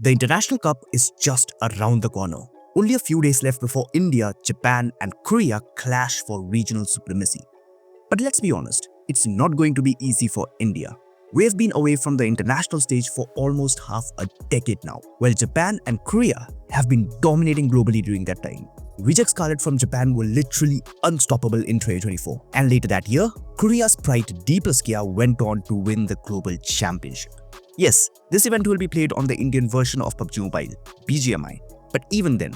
The International Cup is just around the corner. Only a few days left before India, Japan and Korea clash for regional supremacy. But let's be honest, it's not going to be easy for India. We have been away from the international stage for almost half a decade now, while Japan and Korea have been dominating globally during that time. Vijay Scarlet from Japan were literally unstoppable in 2024, and later that year, Korea's pride Deepaskia went on to win the global championship. Yes, this event will be played on the Indian version of PUBG Mobile, BMIC, but even then,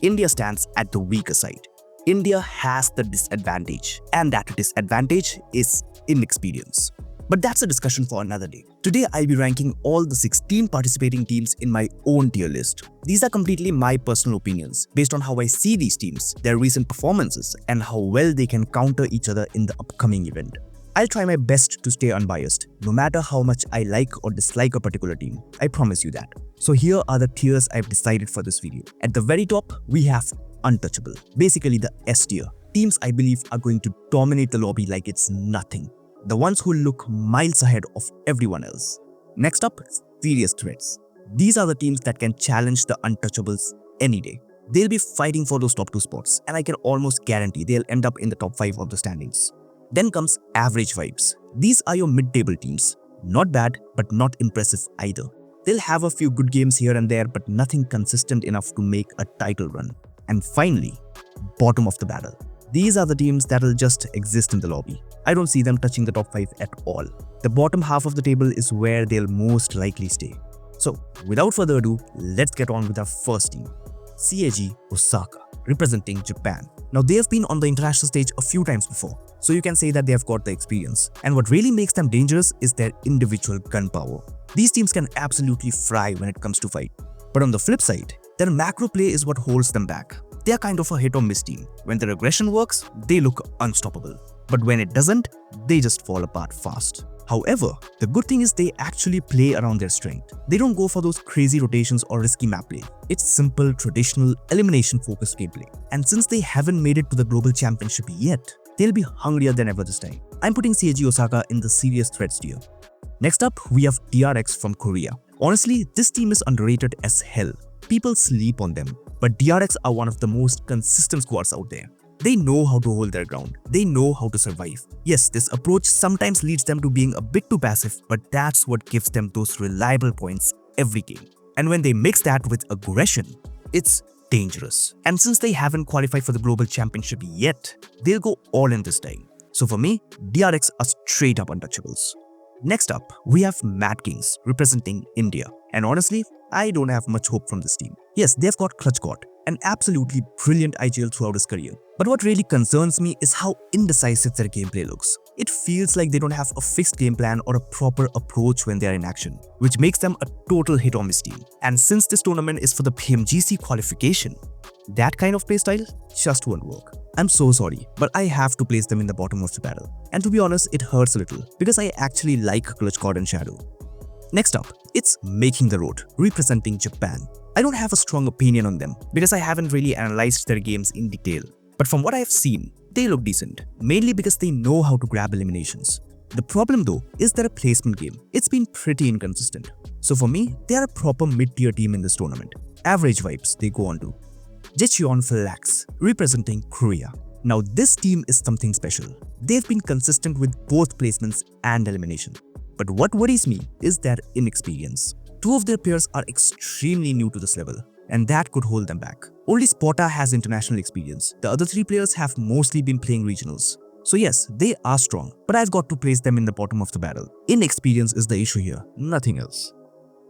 India stands at the weaker side. India has the disadvantage, and that disadvantage is inexperience. But that's a discussion for another day. Today, I'll be ranking all the 16 participating teams in my own tier list. These are completely my personal opinions, based on how I see these teams, their recent performances, and how well they can counter each other in the upcoming event. I'll try my best to stay unbiased, no matter how much I like or dislike a particular team. I promise you that. So here are the tiers I've decided for this video. At the very top, we have Untouchable, basically the S tier. Teams I believe are going to dominate the lobby like it's nothing. The ones who look miles ahead of everyone else. Next up, Serious Threats. These are the teams that can challenge the Untouchables any day. They'll be fighting for those top 2 spots, and I can almost guarantee they'll end up in the top 5 of the standings. Then comes Average Vibes. These are your mid-table teams. Not bad, but not impressive either. They'll have a few good games here and there, but nothing consistent enough to make a title run. And finally, Bottom of the Barrel. These are the teams that'll just exist in the lobby. I don't see them touching the top 5 at all. The bottom half of the table is where they'll most likely stay. So, without further ado, let's get on with our first team. CAG Osaka, representing Japan. Now, they have been on the international stage a few times before, so you can say that they have got the experience. And what really makes them dangerous is their individual gunpowder. These teams can absolutely fry when it comes to fight. But on the flip side, their macro play is what holds them back. They are kind of a hit or miss team. When their aggression works, they look unstoppable. But when it doesn't, they just fall apart fast. However, the good thing is they actually play around their strength. They don't go for those crazy rotations or risky map play. It's simple, traditional, elimination-focused gameplay. And since they haven't made it to the Global Championship yet, they'll be hungrier than ever this time. I'm putting CAG Osaka in the Serious Threats tier. Next up, we have DRX from Korea. Honestly, this team is underrated as hell. People sleep on them, but DRX are one of the most consistent squads out there. They know how to hold their ground. They know how to survive. Yes, this approach sometimes leads them to being a bit too passive, but that's what gives them those reliable points every game. And when they mix that with aggression, it's dangerous. And since they haven't qualified for the Global Championship yet, they'll go all in this time. So for me, DRX are straight up untouchables. Next up, we have Mad Kings representing India. And honestly, I don't have much hope from this team. Yes, they've got Clutch God, an absolutely brilliant IGL throughout his career. But what really concerns me is how indecisive their gameplay looks. It feels like they don't have a fixed game plan or a proper approach when they are in action, which makes them a total hit or miss team. And since this tournament is for the PMGC qualification, that kind of playstyle just won't work. I'm so sorry, but I have to place them in the bottom of the barrel. And to be honest, it hurts a little because I actually like Clutch God and Shadow. Next up, it's Making the Road, representing Japan. I don't have a strong opinion on them because I haven't really analyzed their games in detail. But from what I have seen, they look decent, mainly because they know how to grab eliminations. The problem though is their placement game. It's been pretty inconsistent. So for me, they are a proper mid-tier team in this tournament. Average Vibes they go on to. Jecheon Flax, representing Korea. Now this team is something special. They've been consistent with both placements and elimination. But what worries me is their inexperience. 2 of their players are extremely new to this level, and that could hold them back. Only Spotta has international experience. The other 3 players have mostly been playing regionals. So yes, they are strong, but I've got to place them in the bottom of the barrel. Inexperience is the issue here, nothing else.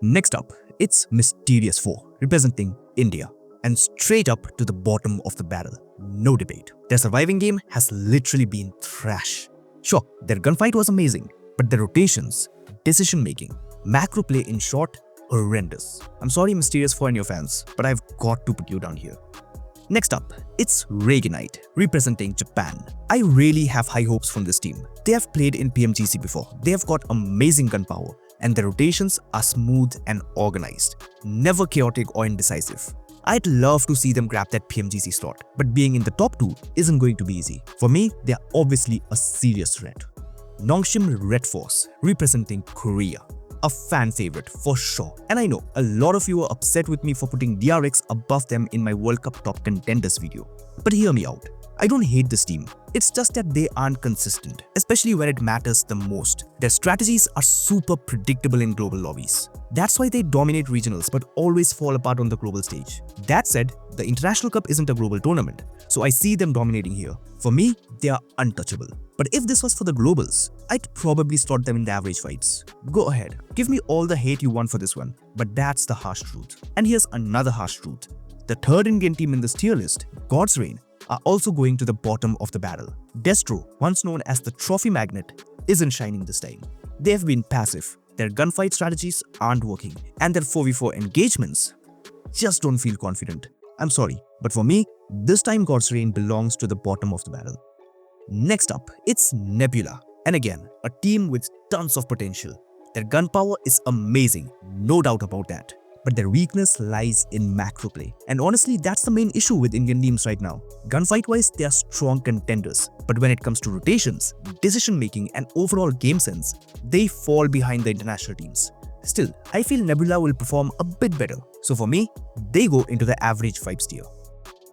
Next up, it's Mysterious 4, representing India. And straight up to the bottom of the barrel, no debate. Their surviving game has literally been trash. Sure, their gunfight was amazing, but their rotations, decision making, macro play in short, horrendous. I'm sorry Mysterious 4 and your fans, but I've got to put you down here. Next up, it's Reaganite, representing Japan. I really have high hopes from this team. They have played in PMGC before, they have got amazing gunpowder, and their rotations are smooth and organized, never chaotic or indecisive. I'd love to see them grab that PMGC slot, but being in the top 2 isn't going to be easy. For me, they are obviously a serious threat. Nongshim Red Force, representing Korea. a fan favorite for sure. And I know a lot of you are upset with me for putting DRX above them in my World Cup top contenders video. But hear me out. I don't hate this team. It's just that they aren't consistent, especially when it matters the most. Their strategies are super predictable in global lobbies. That's why they dominate regionals but always fall apart on the global stage. That said, the International Cup isn't a global tournament, so I see them dominating here. For me, they are untouchable. But if this was for the globals, I'd probably slot them in the average fights. Go ahead, give me all the hate you want for this one, but that's the harsh truth. And here's another harsh truth. The third Indian team in this tier list, God's Reign, are also going to the bottom of the barrel. Destro, once known as the trophy magnet, isn't shining this time. They have been passive, their gunfight strategies aren't working, and their 4v4 engagements just don't feel confident. I'm sorry, but for me, this time God's Reign belongs to the bottom of the barrel. Next up, it's Nebula, and again, a team with tons of potential. Their gun power is amazing, no doubt about that. But their weakness lies in macro play. And honestly, that's the main issue with Indian teams right now. Gunfight-wise, they are strong contenders. But when it comes to rotations, decision-making and overall game sense, they fall behind the international teams. Still, I feel Nebula will perform a bit better. So for me, they go into the average vibes tier.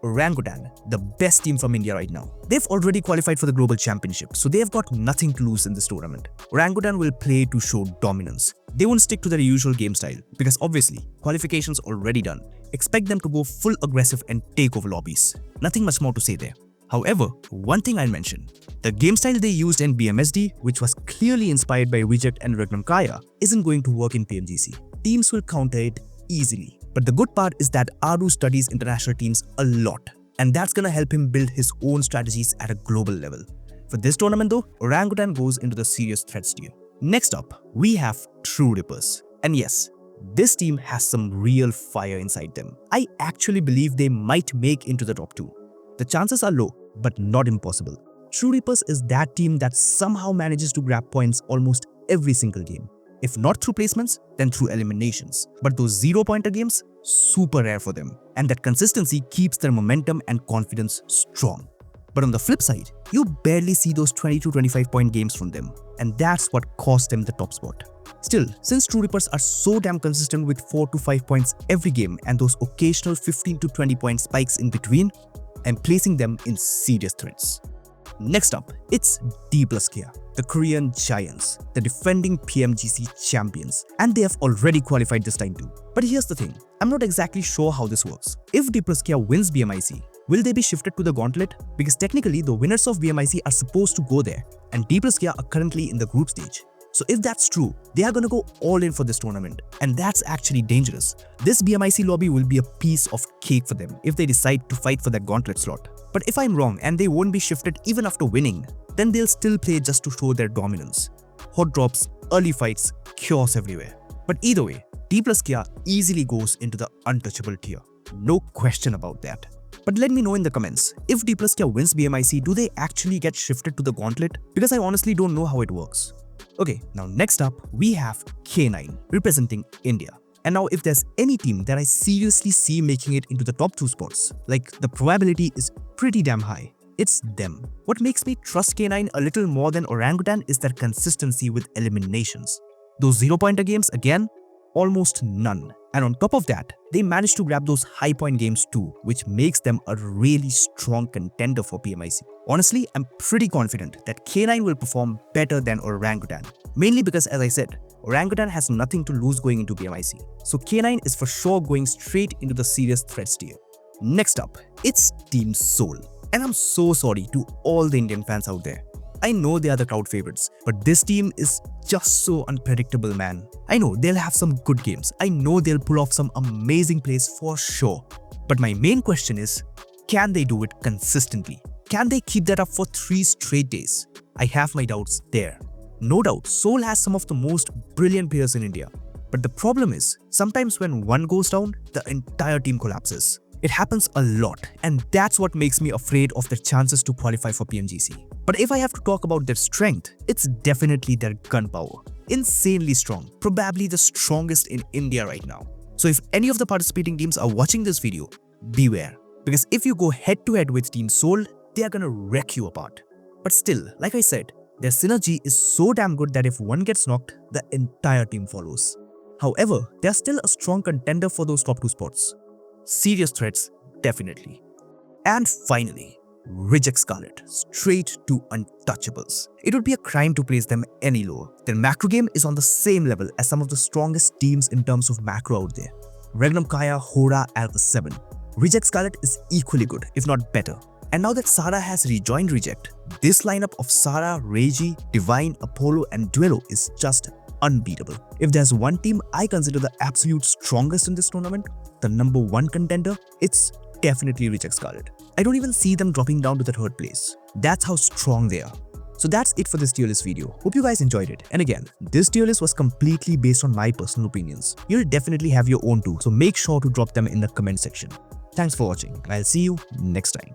Orangutan, the best team from India right now. They've already qualified for the Global Championship, so they've got nothing to lose in this tournament. Orangutan will play to show dominance. They won't stick to their usual game style because obviously, qualification's already done. Expect them to go full aggressive and take over lobbies. Nothing much more to say there. However, one thing I'll mention, the game style they used in BMSD, which was clearly inspired by Reject and Ragnar Kaya, isn't going to work in PMGC. Teams will counter it easily. But the good part is that Aru studies international teams a lot, and that's gonna help him build his own strategies at a global level. For this tournament though, Orangutan goes into the serious threats tier. Next up, we have True Rippers. And yes, this team has some real fire inside them. I actually believe they might make into the top 2. The chances are low, but not impossible. True Rippers is that team that somehow manages to grab points almost every single game. If not through placements, then through eliminations. But those 0-pointer games, super rare for them. And that consistency keeps their momentum and confidence strong. But on the flip side, you barely see those 20 to 25 point games from them. And that's what cost them the top spot. Still, since True Rippers are so damn consistent with 4 to 5 points every game and those occasional 15 to 20 point spikes in between, I'm placing them in serious threats. Next up, it's D+K, the Korean Giants, the defending PMGC champions, and they have already qualified this time too. But here's the thing, I'm not exactly sure how this works. If D+K wins BMIC, will they be shifted to the gauntlet? Because technically the winners of BMIC are supposed to go there, and D+K are currently in the group stage. So if that's true, they are gonna go all in for this tournament, and that's actually dangerous. This BMIC lobby will be a piece of cake for them if they decide to fight for that gauntlet slot. But if I'm wrong and they won't be shifted even after winning, then they'll still play just to show their dominance. Hot drops, early fights, chaos everywhere. But either way, D+K easily goes into the untouchable tier. No question about that. But let me know in the comments, if D+K wins BMIC, do they actually get shifted to the gauntlet? Because I honestly don't know how it works. Okay, now next up, we have K9 representing India. And now if there's any team that I seriously see making it into the top 2 spots, like the probability is pretty damn high, it's them. What makes me trust K9 a little more than Orangutan is their consistency with eliminations. Those 0-pointer games, again, almost none. And on top of that, they managed to grab those high point games too, which makes them a really strong contender for PMIC. Honestly, I'm pretty confident that K9 will perform better than Orangutan. Mainly because, as I said, Orangutan has nothing to lose going into PMIC. So K9 is for sure going straight into the serious threats tier. Next up, it's Team Soul. And I'm so sorry to all the Indian fans out there. I know they are the crowd favorites, but this team is just so unpredictable, man. I know they'll have some good games. I know they'll pull off some amazing plays for sure. But my main question is, can they do it consistently? Can they keep that up for 3 straight days? I have my doubts there. No doubt, Soul has some of the most brilliant players in India. But the problem is, sometimes when one goes down, the entire team collapses. It happens a lot, and that's what makes me afraid of their chances to qualify for PMGC. But if I have to talk about their strength, it's definitely their gun power. Insanely strong, probably the strongest in India right now. So if any of the participating teams are watching this video, beware. Because if you go head to head with Team Soul, they are gonna wreck you apart. But still, like I said, Their synergy is so damn good that if one gets knocked, the entire team follows. However, they are still a strong contender for those top 2 spots. Serious threats, definitely. And finally, Reject Scarlet, straight to untouchables. It would be a crime to place them any lower. Their macro game is on the same level as some of the strongest teams in terms of macro out there. Regnum Kaya, Hora, Alpha 7. Reject Scarlet is equally good, if not better. And now that Sara has rejoined Reject, this lineup of Sara, Reiji, Divine, Apollo and Duello is just unbeatable. If there's one team I consider the absolute strongest in this tournament, the number 1 contender, it's definitely Reject Scarlet. I don't even see them dropping down to the 3rd place. That's how strong they are. So that's it for this tier list video. Hope you guys enjoyed it. And again, this tier list was completely based on my personal opinions. You'll definitely have your own too, so make sure to drop them in the comment section. Thanks for watching. I'll see you next time.